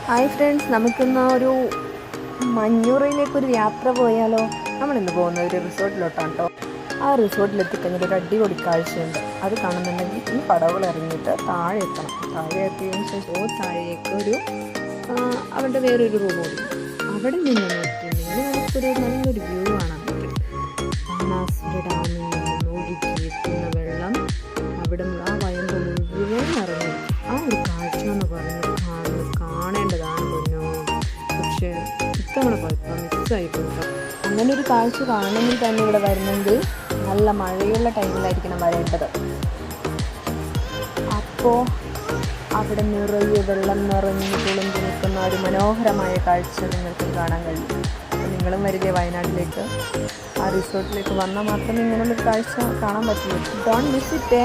Hi friends, നമുക്കിന്ന് ഒരു മഞ്ഞൂറിലേക്കൊരു യാത്ര പോയാലോ? നമ്മളിന്ന് പോകുന്ന ഒരു റിസോർട്ടിലോട്ടാണ് കേട്ടോ. ആ റിസോർട്ടിൽ എത്തിക്കഴിഞ്ഞാൽ ഒരു അടിപൊളി കാഴ്ചയുണ്ട്. അത് കാണുന്നുണ്ടെങ്കിൽ ഈ പടവുകൾ ഇറങ്ങിയിട്ട് താഴെ എത്തണം. താഴെ എത്തിയതിനു ശേഷം താഴേക്ക് അവരുടെ വേറൊരു റൂം കൂടി. അവിടെ നിന്ന് നോക്കിയിട്ടുണ്ടെങ്കിൽ നമുക്കൊരു നല്ലൊരു വ്യൂ കാണാൻ പറ്റും. ബാണാസുര ഡാമിൽ നിന്ന് ഒഴുകി എത്തുന്ന വെള്ളം അവിടെ ആ വയമ്പ് മുഴുവൻ ഇറങ്ങി. ആ ഒരു കാഴ്ച എന്ന് പറഞ്ഞാൽ കാണേണ്ടതാണ് പൊന്നോ. പക്ഷേ ഇത്തവണ പോയപ്പോൾ മിസ്സായി പോയിട്ടോ. അങ്ങനെ ഒരു കാഴ്ച കാണണമെങ്കിൽ തന്നെ ഇവിടെ വരുന്നെങ്കിൽ നല്ല മഴയുള്ള ടൈമിലായിരിക്കണം വരേണ്ടത്. അപ്പോൾ അവിടെ നിറയെ വെള്ളം നിറഞ്ഞ് തുളുമ്പി നിൽക്കുന്ന ഒരു മനോഹരമായ കാഴ്ച നിങ്ങൾക്ക് കാണാൻ കഴിയും. നിങ്ങളും വരികയെ വയനാട്ടിലേക്ക്, ആ റിസോർട്ടിലേക്ക് വന്നാൽ മാത്രമേ ഇങ്ങനെയുള്ളൊരു കാഴ്ച കാണാൻ പറ്റുള്ളൂ. Don't miss it.